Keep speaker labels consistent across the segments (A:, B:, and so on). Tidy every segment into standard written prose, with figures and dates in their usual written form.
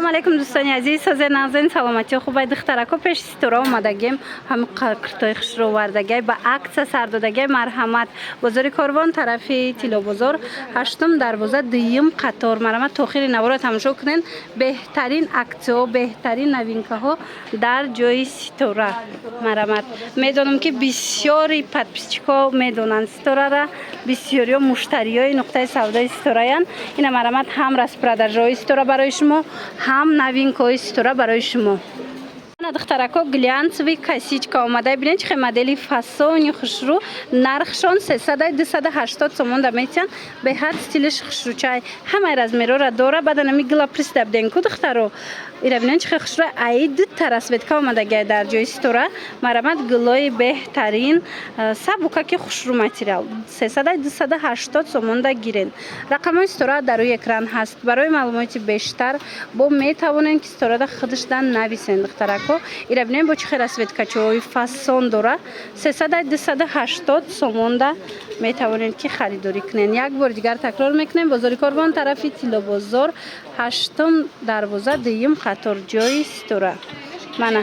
A: салом алейкум дӯстони азиз, соза назин саломати хубай духтарако пеш стора омадагем ҳами қиртои хушро вардагай ба акция сардодагай марҳамат бозори корвон тарафи тилобозор 8 дарвоза 2 қатор марҳамат то охири навора тамошо кунен беҳтарин аксияҳо беҳтарин новинкаҳо дар ҷои стора марҳамат медонам ки бисёри подписчикҳо медонанд сторара бисёриҳо муштариёи нуқтаи савдои стораянд ина марҳамат ҳам распродажаҳои стора барои шумо ҳам новинкаҳои стора барои шумо духтарако глянцеви косичка омадай бинед чихе модели фасони хушрӯ нархшон 300-280 сомон даметян беҳад стилиш хушрӯчай ҳамаи размерора дора баданами гила пристаб денку духтаро ира бинед чихе хушрӯ аи дута расветка омадагай дар ҷои стора марҳамат гилои беҳтарин сабукаки хушрӯ материал 300-280 сомонда гирен рақамҳои стора дар рӯи экран ҳаст барои маълумоти бештар бо метавонем ки сторада худашдан нависен духтарако ира бинем бо чихе расветкачаҳои фасон дора 300-280 сомонда метавонед ки харидорӣ кунен як бори дигар такрор мекунем бозори корвон тарафи тилобозор 8 дарвоза 2 қатор ҷои стора мана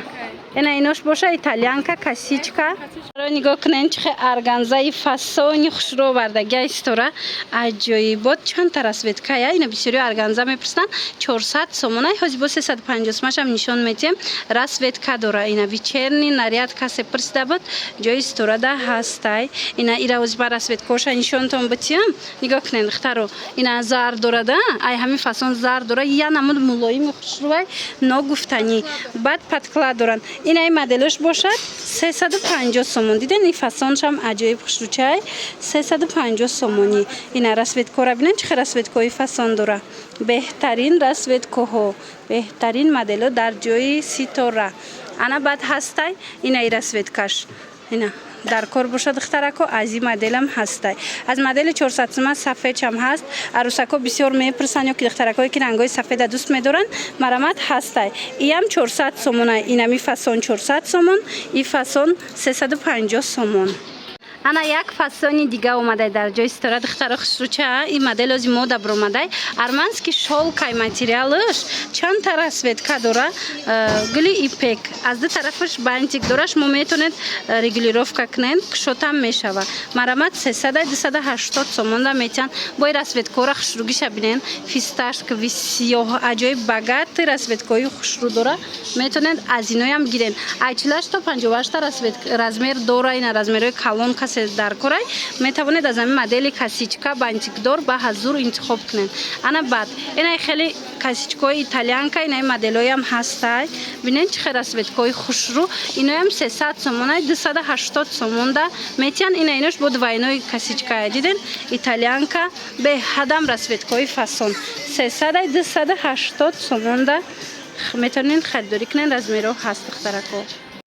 A: ина инош боша итальянка косичка ро нигоҳ кунен чихе органзаи фасони хушро вардагай стора аҷоибот чанд та расветкая ина бисёри органза мепурсанд 400 сомон ай ҳози бо 350 сомонашам нишон метиҳем расветка дора ина вечерни наряд касе пурсида буд ҷои сторада ҳастай ина ира ҳози ба расветкаоша нишонтон битиҳам нигоҳ кунен духтаро ина зар дорада ай ҳамин фасон зар дора я намуд мулоими хушрӯай ногуфтанӣ баъд паткла доранд ина ин моделош бошад 350 сомон диден ин фасоншам аҷоиб хушрӯчай 350 сомонӣ ина расветкора бинен чихе расветкаҳои фасон дора беҳтарин расветкаҳо беҳтарин модело дар ҷои ситора ана баъд ҳастай ина ин расветкаш ина дар кор бошад духтарако аз ин моделам ҳастай аз модели 400 сомон сафедшам ҳаст арӯсако бисёр мепурсанд ё ки духтаракое ки рангҳои сафеда дӯст медоранд марҳамат ҳастай иам 400 сомона инами фасон 400 сомон и фасон 350 сомон ана як фасони дига омадай дар ҷои стора духтаро хушрӯча ин модел ози мода буромадай армански шолкай материалаш чанд та расветка дора гули ипек аз ду тарафаш бантик дора шумо метавонед регулировка кунед кушотам мешава марҳамат 300-280 сомонда метиҳанд бо ин расветкаҳора хушрӯгиша бинен фисташкови сиёҳ аҷоиб багати расветкаҳои хушрӯ дора метавонед аз иноям гирен 48 то 58 размер дора ина размерҳои калон дар корай метавонед аз ҳамин модели косичка бантикдор ба ҳазур интихоб кунед ана баъд ина хеле косичкаҳои итальянка ина моделҳоям ҳастай бинед чихе расветкаҳои хушрӯ иноям 300 сомонай 280 сомонда метиҳанд ина инош бо двойной косичка диден итальянка беҳадам расветкаҳои фасон 300-280 сомонда метавонед харидорӣ кунед размерҳо ҳаст духтарако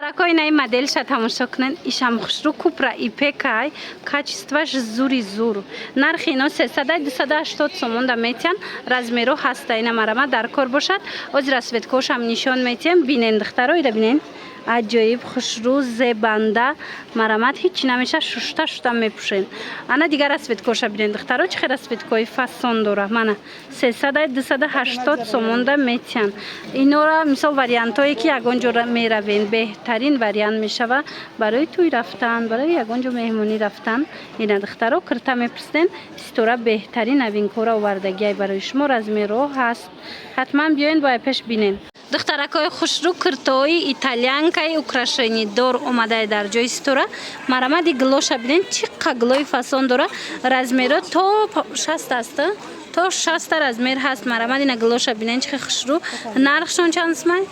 A: Тарако ина ин моделша тамошо кунен ишам хушрӯ купра ипекай качестваш зури зур нархи ино 300-280 сомонда метиҳанд размерҳо ҳаста ина марҳамат дар кор бошад ози расветкаҳошам нишон метиҳем бинен духтаро ира бинен аҷоиб хушрӯ зебанда марҳамат ҳеҷ чӣ намеша шушта мепӯшен ана дигар расветкаҳоша бинен духтаро чихе расветкаҳои фасон дора мана 300-280 сомонда метиҳанд инора мисол вариантҳое ки ягон ҷо меравен беҳтарин вариант мешава барои тӯй рафтан барои ягон ҷо меҳмонӣ рафтан ина духтаро кирта мепурсиден стора беҳтарин новинкаҳоро овардагиай барои шумо размерҳо ҳаст ҳатман биёен бояд пеш бинен духтаракои хушрӯ киртои итальянкаи украшенидор омадай дар ҷои стора марҳамат ин гилоша бинен чӣ қадр гилои фасон дора размерҳо то 60 аст то 60 размер ҳаст марҳамат ина гилоша бинен чихе хушрӯ нархшон чанд смай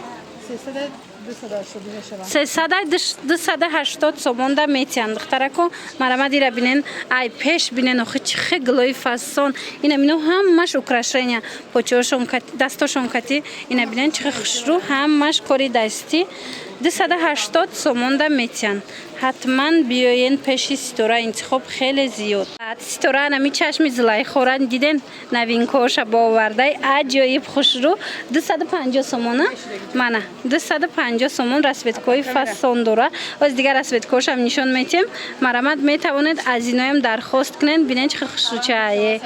A: 300-280 сомонда метиҳанд духтарако марҳамат ира бинен ай пеш бинен охи чихе гилои фасон ина бино ҳамаш украшения почаҳошон дастошон кати ина бинен чихе хушрӯ ҳамаш кори дастӣ 280 сомон да метян. حتما بیاین پیش ستاره انتخاب خیلی زیاد. ستاره نمی چشم زلیخا دیدن نوینکاش باورده عجایب خوشرو 250 سومونه منه 250 سومون رسوتکای فسون داره. از دیگر رسوتکاش هم نشون میتیم. مرامت میتوانید از اینایم درخواست کنین ببینید چه خوشروچه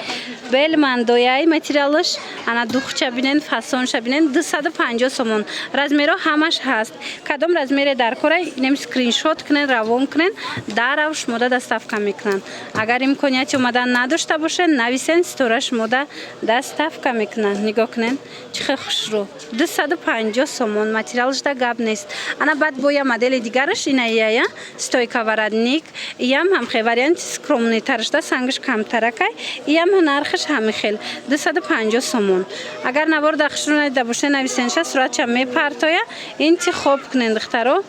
A: بل مندویای متریالش انا دوخچه ببینید فسونش ببینید 250 سومون. رزمیرا همش هست. کدام رزمیر در کره اینم اسکرین شات کنین روان کنین داراوش مدت دستافکا میکنن. اگر امکانیت اومدن نداشته باشه نویسین ستورش مدت دستافکا میکنن. نگاه کنین چه خوشرو 250 سومون متریالش دا گاب نیست. انا بعد بویا مدل دیگرش اینه یا ستویکا ورادنیک یم هم خیلی وریانت سکرومنی ترش دا سنگش کم ترکای یم نرخش همه خیل 250 سومون. اگر نبرد اخشرو ندیده باشه نویسینش صورتش میپرتایا انتخاب کنین دخترو.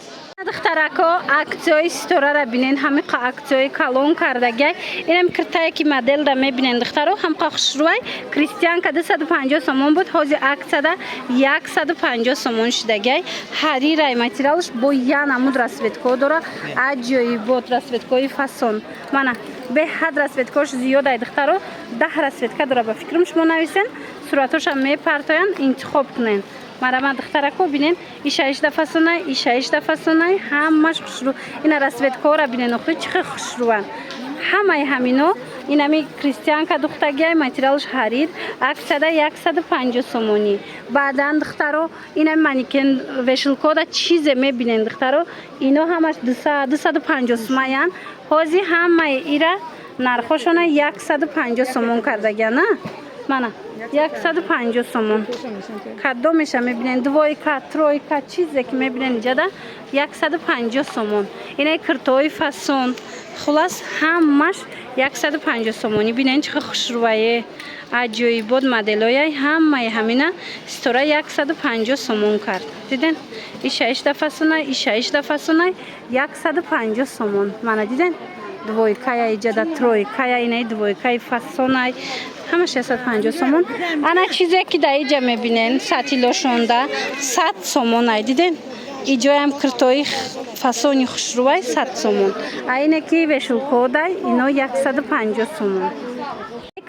A: دخترکا اکتای ستاره را بینین همه اکتای کالون کردگی اینم کرتای که مدل را میبینین دخترو هم خوشروی کریستیان که 250 سومون بود حاضی اکت دا 150 سومون شدگی هری رای متریالش با یا نمود رسوتکو داره عجایی بود رسوتکوی فسون منه به حد رسوتکوش زیاده دخترو 10 رسوتکا داره با فکرم شما نویسین صورتش هم میپرتاین انتخاب کنین. مرا دخترکو بینین ایشایش دفعه ایشایش دفعه همش خوشرو این رسوتکو را بینین آخه چه خوشروان همه همینو اینمی کریستیان که دختگی متریالش حریر اکثر 150 سومونی بعدا دخترو اینم مانیکن وشلکو دا چیز میبینین دخترو اینو همش 250 سومایان حاضی همه ایرا نرخشونه 150 سومون کردگی نه منه 150 سومون کدو میشه میبینین دویکا ترویکا چیزی که میبینین اینجا ده 150 سومون اینه کرتوی فسون خلاص همش 150 سومونی بینین چه خوشرویه عجایی بود مدلای همه همینه ستاره 150 سومون کرد دیدین ایشایش دفعه ایشایش دفعه 150 سومون منه دیدین دویکای اینجا ده ترویکای اینه دویکای فسونای همه 650 سومون. انا چیزی که در اینجا میبینین ساتیلوشون ده 100 سومون ای دیدین اینجا هم کرتوی فسونی خوشروی 100 سومون اینه که وشلکو ده اینو 150 سومون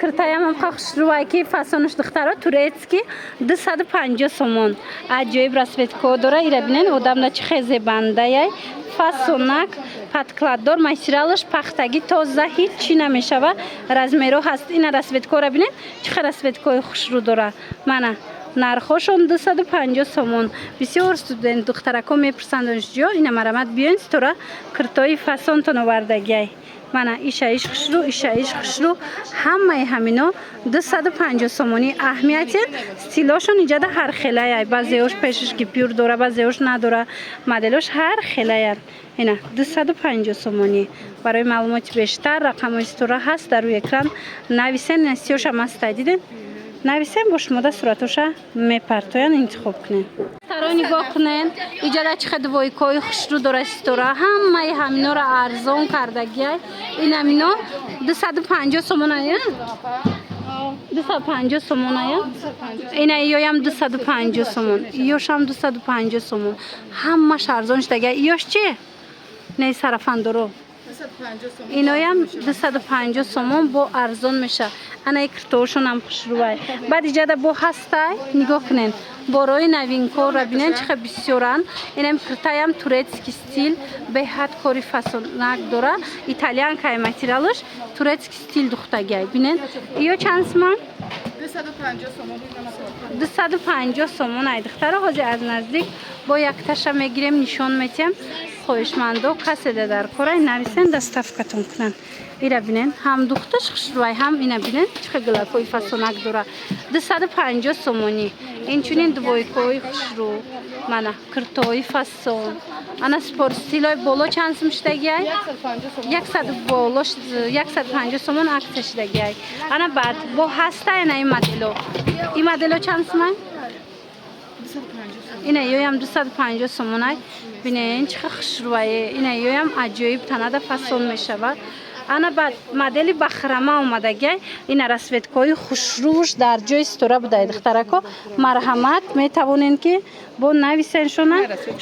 A: کرتای هم خوشروی که فسونش دخترا توریتسکی 250 سومون عجایب رسوتکو داره ایره بینین آدم ده چه خیزه بنده ای فسونک پتکلاددار متریالش پختگی تازه هیچ چی نمیشه و رزمیرو هست این رسوتکو را بینین چه رسوتکوی خوش رو داره منه نرخشون 250 سومون بسیار استودنت دخترکو میپرسند اونجا این مرامت بیاین ستاره کرتای فسون تون وردگی منه ایشایش خوشرو ایشایش خوشرو همه همینو 250 سومونی اهمیتی استیلاشون اینجا ده هر خیلی بعضیش پیشش که پیور داره بعضیش نداره مدلش هر خیلی اینا 250 سومونی برای معلومات بیشتر رقم استوره هست در روی اکران نویسین نسیوش هم هست دیدین نویسین با شما ده صورتوش میپرتاین انتخاب کنین ترا نگاه کنین اینجا ده چه دویکای خوش رو داره استوره همه همینا را ارزان کردگی این همینا 250 سومون آیا 250 سومون آیا این ایویم 250 سومون ایوش هم 250 سومون همه ارزان شدگی ایوش چیه نه صرفان درو اینایی هم 250 سومون با ارزان میشه انا کرتوشون هم خوشروی بعد اینجا با هستای نگاه کنین برای نوینکو را بینین چه بسیارن اینم کرتای هم توریتسکی استیل به حد کاری فسونک داره ایتالیان که متریالش توریتسکی استیل دختگی بینین ایو چند سومون 250 سومون 250 سومون ای دختره حاضر از نزدیک با یک تشه میگیریم نشون میتیم خوشمندو کسی در کره نویسین دستافکتون کنن ایره بینین هم دختش خوشروی هم اینه بینین چه گلاکوی فسونک داره 250 سومونی این چونین دویکوی خوشرو منه کرتوی فسون انا سپور استیلای بالا چند سوم شدگی 150 سومون عکسش شدگی انا بعد با هسته این مدلو این مدلو چند سومن اینه یویم 250 سومونای بینین چه خوشرویه اینه یویم عجایب تنه ده فسون میشه و ана ба модели бахрама омадагӣ ина расветкаҳои хушрӯш дар ҷои стора будаи духтарако марҳамат метавонен ки бо нависеншона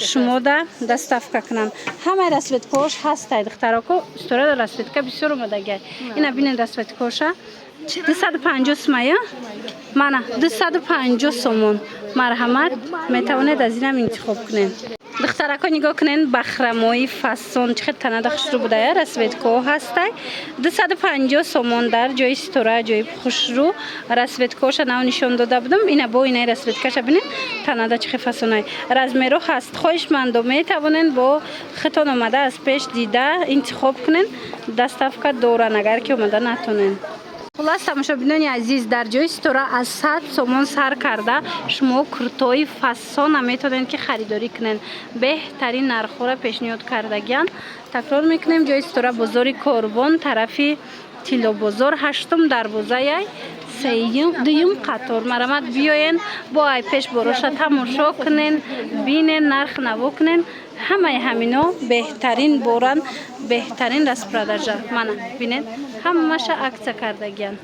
A: шумо да доставка кунанд. Ҳамаи расветкаҳош ҳастай духтарако стора расветка бисёр омадагӣ. Ина бинен расветкаҳоша 250 сомая мана 250 сомон марҳамат метавонед аз инам интихоб кунед. духтарако нигоҳ кунед бахрамои фасон чӣ қадр танада хушрӯ будая расветкаҳо ҳастай 250 сомон дар ҷои стора ҷои хушрӯ расветкаҳоша нав нишон дода будам. Ина бо инаи расветкаша бинед танада чӣ қадр фасонаи размеро ҳаст. хоҳишмандо метавонед бо хитон омада аз пеш дида интихоб кунед доставка доранд агар ки омада натонед. خلاص тамошобинони азиз дар ҷои стора аз 100 сомон сар карда шумо куртои фасона метавонед ки харидорӣ кунед. беҳтарин нархҳоро пешниҳод кардагиянд. такрор мекунем ҷои стора бозори Корвон тарафи Тилобозор 8-ум дарвозаи 3-ум қатор. марҳамат биёен бо айпеш бороша тамошо кунен бинен нарх наво кунен. ҳамаи ҳамино беҳтарин боранд беҳтарин распродажа мана бинед ҳамаша акция кардагиянд.